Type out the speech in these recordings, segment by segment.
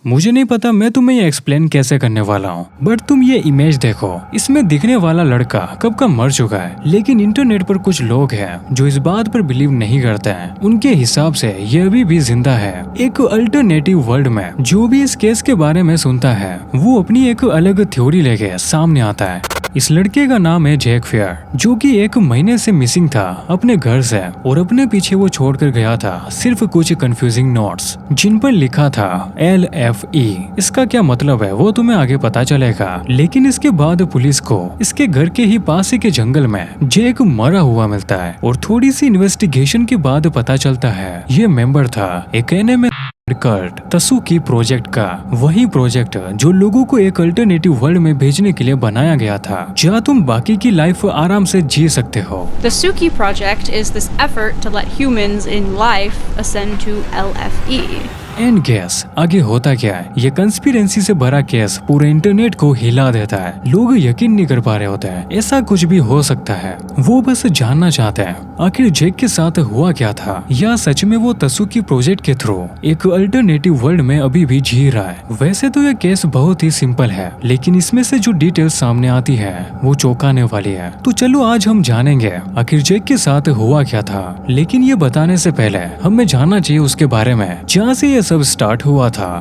मुझे नहीं पता मैं तुम्हें ये एक्सप्लेन कैसे करने वाला हूँ, बट तुम ये इमेज देखो। इसमें दिखने वाला लड़का कब का मर चुका है, लेकिन इंटरनेट पर कुछ लोग हैं जो इस बात पर बिलीव नहीं करते हैं। उनके हिसाब से ये अभी भी जिंदा है एक अल्टरनेटिव वर्ल्ड में। जो भी इस केस के बारे में सुनता है वो अपनी एक अलग थ्योरी लेके सामने आता है। इस लड़के का नाम है जैक फेयर, जो कि 1 महीने से मिसिंग था अपने घर से, और अपने पीछे वो छोड़कर गया था सिर्फ कुछ कंफ्यूजिंग नोट्स जिन पर लिखा था LFE। इसका क्या मतलब है वो तुम्हें आगे पता चलेगा, लेकिन इसके बाद पुलिस को इसके घर के ही पास के जंगल में जैक मरा हुआ मिलता है, और थोड़ी सी इन्वेस्टिगेशन के बाद पता चलता है ये मेंबर था एक एनिमे कर्ट तसुकी प्रोजेक्ट का, वही प्रोजेक्ट जो लोगों को एक अल्टरनेटिव वर्ल्ड में भेजने के लिए बनाया गया था, जहाँ तुम बाकी की लाइफ आराम से जी सकते हो। Tasuki project is this effort to let humans in life ascend to LFE. And gas आगे होता क्या है, ये कंस्पिरेंसी से भरा केस पूरे इंटरनेट को हिला देता है। लोग यकीन नहीं कर पा रहे होते हैं ऐसा कुछ भी हो सकता है। वो बस जानना चाहते हैं आखिर जैक के साथ हुआ क्या था, या सच में वो तसुकी प्रोजेक्ट के थ्रू एक अल्टरनेटिव वर्ल्ड में अभी भी जी रहा है। वैसे तो ये केस बहुत ही सिंपल है, लेकिन इसमें से जो डिटेल्स सामने आती है वो चौंकाने वाली है। तो चलो आज हम जानेंगे आखिर जैक के साथ हुआ क्या था। लेकिन ये बताने से पहले हमें जानना चाहिए उसके बारे में जहाँ से सब स्टार्ट हुआ था।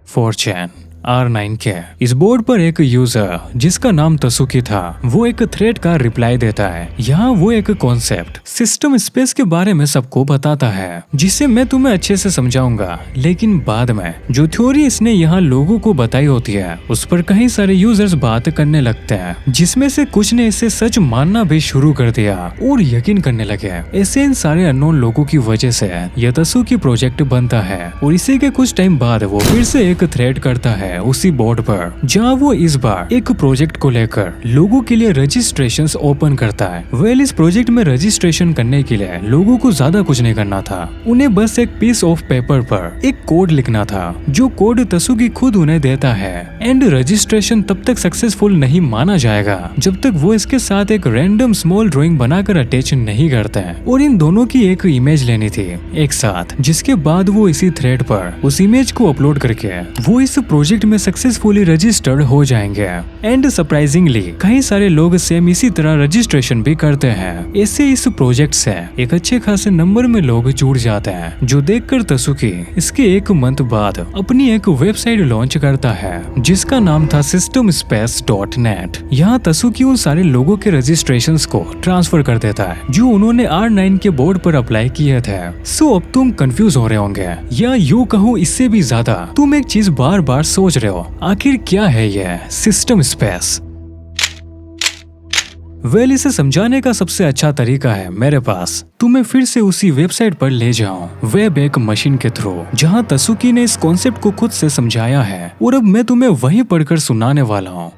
4chan R9K इस बोर्ड पर एक यूजर जिसका नाम तसुकी था, वो एक थ्रेड का रिप्लाई देता है। यहाँ वो एक कॉन्सेप्ट सिस्टम स्पेस के बारे में सबको बताता है, जिसे मैं तुम्हें अच्छे से समझाऊंगा। लेकिन बाद में जो थ्योरी इसने यहाँ लोगों को बताई होती है उस पर कई सारे यूजर्स बात करने लगते हैं, जिसमें से कुछ ने इसे सच मानना भी शुरू कर दिया और यकीन करने लगे। ऐसे इन सारे अननोन लोगों की वजह से यह तसुकी प्रोजेक्ट बनता है, और इसी के कुछ टाइम बाद वो फिर से एक थ्रेड करता है उसी बोर्ड पर, जहाँ वो इस बार एक प्रोजेक्ट को लेकर लोगों के लिए रजिस्ट्रेशंस ओपन करता है। इस प्रोजेक्ट में रजिस्ट्रेशन करने के लिए लोगों को ज्यादा कुछ नहीं करना था, उन्हें बस एक पीस ऑफ पेपर पर एक कोड लिखना था, जो कोड तसुकी खुद उन्हें देता है। एंड रजिस्ट्रेशन तब तक सक्सेसफुल नहीं माना जाएगा जब तक वो इसके साथ एक रैंडम स्मॉल ड्राइंग बनाकर अटैच नहीं करते हैं। और इन दोनों की एक इमेज लेनी थी एक साथ, जिसके बाद वो इसी थ्रेड पर उस इमेज को अपलोड करके वो इस प्रोजेक्ट में सक्सेसफुली रजिस्टर्ड हो जाएंगे। एंड सरप्राइजिंगली कई सारे लोग सेम इसी तरह रजिस्ट्रेशन भी करते हैं। ऐसे इस प्रोजेक्ट से एक अच्छे खासे नंबर में लोग जुड़ जाते हैं, जो देखकर तसुकी इसके 1 मंथ बाद अपनी एक वेबसाइट लॉन्च करता है जिसका नाम था systemspace.net। यहाँ तसुकी उन सारे लोगों के रजिस्ट्रेशंस को ट्रांसफर कर देता है जो उन्होंने R9 के बोर्ड पर अप्लाई किए थे। सो अब तुम कंफ्यूज हो रहे होंगे, या यूँ कहूँ इससे भी ज्यादा तुम एक चीज बार बार सोच रहे हो, आखिर क्या है यह सिस्टम स्पेस। इसे समझाने का सबसे अच्छा तरीका है मेरे पास, तुम्हें फिर से उसी वेबसाइट पर ले जाऊं वेब एक मशीन के थ्रू, जहां तसुकी ने इस कॉन्सेप्ट को खुद से समझाया है, और अब मैं तुम्हें वही पढ़कर सुनाने वाला हूँ।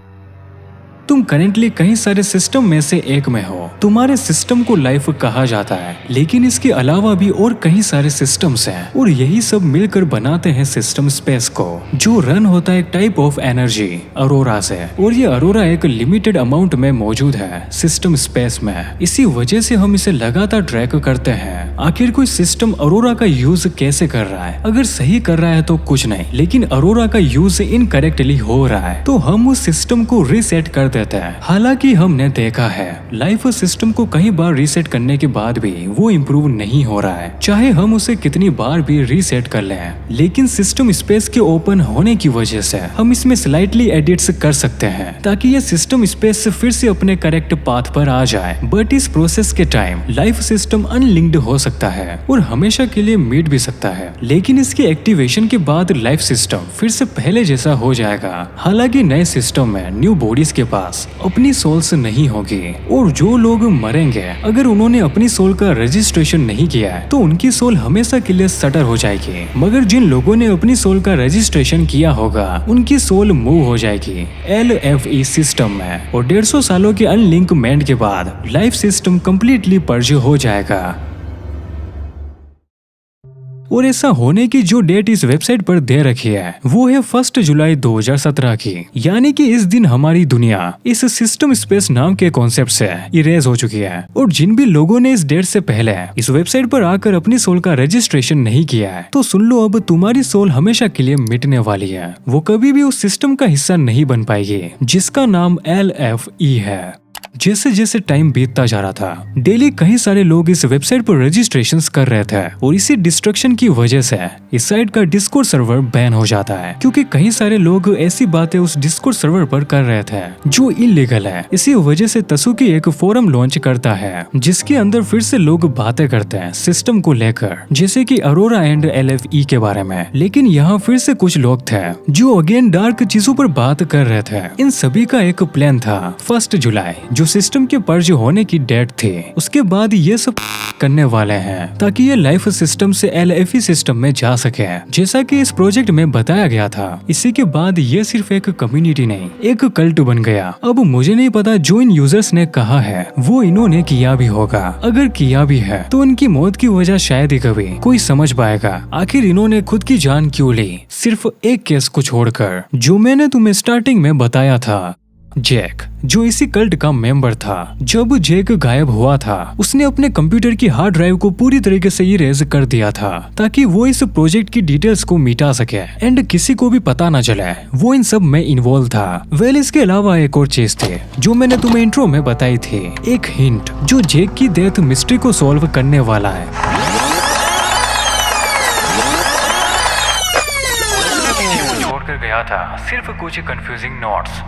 तुम करेंटली कई सारे सिस्टम में से एक में हो। तुम्हारे सिस्टम को लाइफ कहा जाता है, लेकिन इसके अलावा भी और कई सारे सिस्टम्स हैं, और यही सब मिलकर बनाते हैं सिस्टम स्पेस को, जो रन होता है एक टाइप ऑफ एनर्जी अरोरा से। और ये अरोरा एक लिमिटेड अमाउंट में मौजूद है सिस्टम स्पेस में। इसी वजह से हम इसे लगातार ट्रैक करते हैं आखिर कोई सिस्टम अरोरा का यूज कैसे कर रहा है। अगर सही कर रहा है तो कुछ नहीं, लेकिन अरोरा का यूज इनकरेक्टली हो रहा है तो हम उस सिस्टम को रीसेट कर देते हैं। हालांकि हमने देखा है लाइफ सिस्टम को कई बार रीसेट करने के बाद भी वो इम्प्रूव नहीं हो रहा है, चाहे हम उसे कितनी बार भी रीसेट कर लें। लेकिन सिस्टम स्पेस के ओपन होने की वजह से हम इसमें स्लाइटली एडिट्स कर सकते हैं ताकि ये सिस्टम स्पेस फिर से अपने करेक्ट पाथ पर आ जाए। बट इस प्रोसेस के टाइम लाइफ सिस्टम अनलिंक्ड हो सकता है और हमेशा के लिए मिट भी सकता है, लेकिन इसके एक्टिवेशन के बाद लाइफ सिस्टम फिर से पहले जैसा हो जाएगा। हालांकि नए सिस्टम में न्यू बॉडीज के पास अपनी सोल्स नहीं होगी, और जो लोग मरेंगे अगर उन्होंने अपनी सोल का रजिस्ट्रेशन नहीं किया है तो उनकी सोल हमेशा के लिए सटर हो जाएगी। मगर जिन लोगों ने अपनी सोल का रजिस्ट्रेशन किया होगा उनकी सोल मूव हो जाएगी LFE सिस्टम में, और 150 सालों के अनलिंकमेंट के बाद लाइफ सिस्टम कम्प्लीटली पर्ज हो जाएगा। और ऐसा होने की जो डेट इस वेबसाइट पर दे रखी है वो है 1 जुलाई 2017 की, यानी कि इस दिन हमारी दुनिया इस सिस्टम स्पेस नाम के कॉन्सेप्ट से इरेज हो चुकी है। और जिन भी लोगों ने इस डेट से पहले इस वेबसाइट पर आकर अपनी सोल का रजिस्ट्रेशन नहीं किया है तो सुन लो, अब तुम्हारी सोल हमेशा के लिए मिटने वाली है। वो कभी भी उस सिस्टम का हिस्सा नहीं बन पाएगी जिसका नाम LFE है। जैसे जैसे टाइम बीतता जा रहा था, डेली कई सारे लोग इस वेबसाइट पर रजिस्ट्रेशंस कर रहे थे और इसी डिस्ट्रक्शन की वजह से इस साइट का डिस्कॉर्ड सर्वर बैन हो जाता है, क्योंकि कई सारे लोग ऐसी बातें उस डिस्कॉर्ड सर्वर पर कर रहे थे जो इलीगल है। इसी वजह से तसुकी एक फोरम लॉन्च करता है जिसके अंदर फिर से लोग बातें करते हैं सिस्टम को लेकर, जैसे कि अरोरा एंड LFE के बारे में। लेकिन यहाँ फिर से कुछ लोग थे जो अगेन डार्क चीजों पर बात कर रहे थे। इन सभी का एक प्लान था 1 जुलाई जो सिस्टम के पर्ज होने की डेट थी, उसके बाद ये सब करने वाले हैं ताकि ये लाइफ सिस्टम से LFE सिस्टम में जा सके, जैसा कि इस प्रोजेक्ट में बताया गया था। इसी के बाद ये सिर्फ एक कम्युनिटी नहीं, एक कल्ट बन गया। अब मुझे नहीं पता जो इन यूजर्स ने कहा है वो इन्होंने किया भी होगा। अगर किया भी है तो उनकी मौत की वजह शायद ही कभी कोई समझ पाएगा। आखिर इन्होंने खुद की जान क्यों ली, सिर्फ एक केस को छोड़कर जो मैंने तुम्हें स्टार्टिंग में बताया था। जैक जो इसी कल्ट का मेंबर था। जब जैक गायब हुआ था उसने अपने कंप्यूटर की हार्ड ड्राइव को पूरी तरीके से इरेज कर दिया था ताकि वो इस प्रोजेक्ट की डिटेल्स को मिटा सके एंड किसी को भी पता न चले वो इन सब में इन्वॉल्व था। वेल, इसके अलावा एक और चीज थी जो मैंने तुम्हें इंट्रो में बताई थी, एक हिंट जो जैक की डेथ मिस्ट्री को सॉल्व करने वाला है। छोड़कर गया था सिर्फ कुछ कंफ्यूजिंग नोट्स।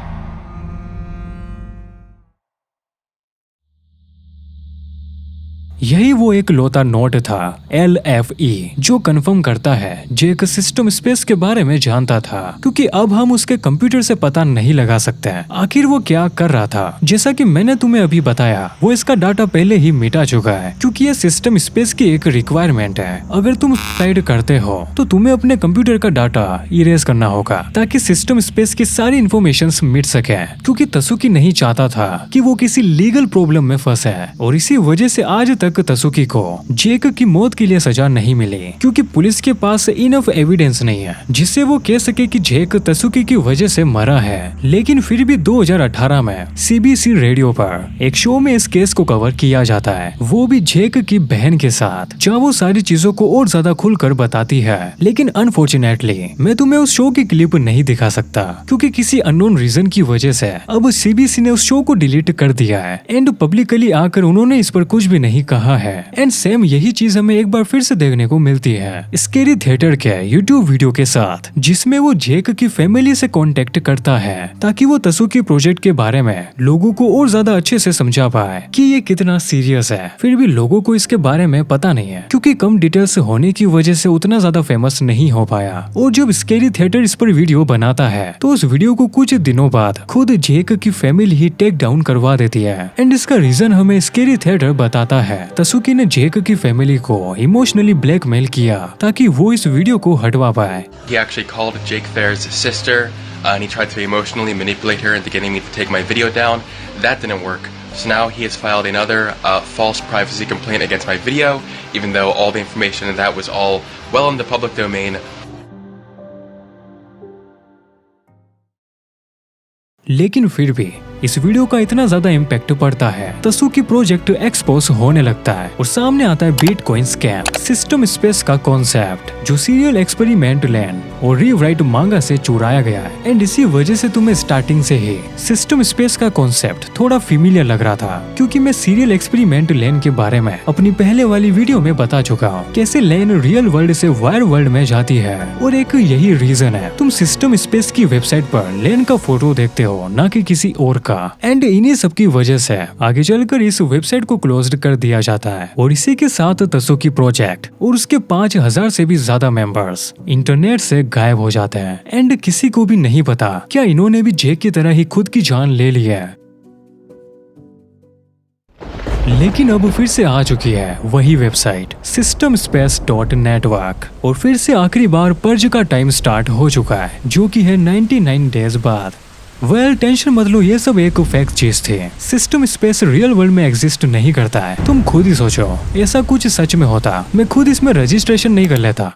यही वो एक लौता नोट था LFE जो कंफर्म करता है जैक सिस्टम स्पेस के बारे में जानता था, क्योंकि अब हम उसके कंप्यूटर से पता नहीं लगा सकते आखिर वो क्या कर रहा था। जैसा कि मैंने तुम्हें अभी बताया वो इसका डाटा पहले ही मिटा चुका है, क्योंकि ये सिस्टम स्पेस की एक रिक्वायरमेंट है। अगर तुम सुसाइड करते हो तो तुम्हें अपने कंप्यूटर का डाटा इरेज करना होगा ताकि सिस्टम स्पेस की सारी इन्फॉर्मेशन मिट सके, क्योंकि तसुकी नहीं चाहता था कि वो किसी लीगल प्रॉब्लम में फंसे और इसी वजह से आज तक तसुकी को जैक की मौत के लिए सजा नहीं मिली, क्योंकि पुलिस के पास इनफ एविडेंस नहीं है जिससे वो कह सके कि जैक तसुकी की वजह से मरा है। लेकिन फिर भी 2018 में CBC रेडियो पर एक शो में इस केस को कवर किया जाता है, वो भी जैक की बहन के साथ, जहाँ वो सारी चीजों को और ज्यादा खुलकर बताती है। लेकिन अनफॉर्चुनेटली मैं तुम्हें उस शो की क्लिप नहीं दिखा सकता, क्योंकि किसी अननोन रीजन की वजह से अब CBC ने उस शो को डिलीट कर दिया है एंड पब्लिकली आकर उन्होंने इस पर कुछ भी नहीं कहा है। एंड सेम यही चीज हमें एक बार फिर से देखने को मिलती है स्केरी थिएटर के YouTube वीडियो के साथ, जिसमें वो जैक की फैमिली से कांटेक्ट करता है ताकि वो तसुकी प्रोजेक्ट के बारे में लोगों को और ज्यादा अच्छे से समझा पाए कि ये कितना सीरियस है। फिर भी लोगों को इसके बारे में पता नहीं है, क्योंकि कम डिटेल्स होने की वजह से उतना ज्यादा फेमस नहीं हो पाया। और जब स्केरी थिएटर इस पर वीडियो बनाता है तो उस वीडियो को कुछ दिनों बाद खुद जैक की फैमिली ही टेक डाउन करवा देती है एंड इसका रीजन हमें स्केरी थिएटर बताता है। तसुकी ने जैक की फैमिली को इमोशनली ब्लैकमेल किया ताकि वो इस वीडियो को हटवा पाए। He actually called Jake Fair's sister and he tried to emotionally manipulate her into getting me to take my video down. That didn't work. So now he has filed another false privacy complaint against my video, even though all the information in that was all well in the public domain. लेकिन फिर भी इस video का इतना ज्यादा impact पड़ता है, तसुकी project expose होने लगता है और सामने आता है बिटकॉइन स्कैम, सिस्टम स्पेस का कॉन्सेप्ट जो सीरियल एक्सपेरिमेंट लैंड और रीराइट मांगा से चुराया गया है। एंड इसी वजह से तुम्हें स्टार्टिंग से ही सिस्टम स्पेस का कॉन्सेप्ट थोड़ा फेमिलियर लग रहा था, क्योंकि मैं सीरियल एक्सपेरिमेंट लैंड के बारे में अपनी पहले वाली वीडियो में बता चुका हूँ कैसे लैंड रियल वर्ल्ड से वायर वर्ल्ड में जाती है। और एक यही रीजन है तुम सिस्टम स्पेस की वेबसाइट पर लैंड का फोटो देखते हो, न कि किसी और का। एंड इन्हीं सब की वजह से आगे चलकर इस वेबसाइट को क्लोज कर दिया जाता है और इसी के साथ तसुकी प्रोजेक्ट और उसके 5000 से भी ज्यादा मेंबर्स इंटरनेट से गायब हो जाते हैं। एंड किसी को भी नहीं पता क्या इन्होंने भी जैक की तरह ही खुद की जान ले ली है। लेकिन अब फिर से आ चुकी है वही वेबसाइट systemspace.network और फिर से आखिरी बार पर्ज का टाइम स्टार्ट हो चुका है, जो कि है 99 डेज बाद। वेल टेंशन मत लो, ये सब एक फैक्ट चीज थी। सिस्टम स्पेस रियल वर्ल्ड में एग्जिस्ट नहीं करता है। तुम खुद ही सोचो, ऐसा कुछ सच में होता मैं खुद इसमें रजिस्ट्रेशन नहीं कर लेता।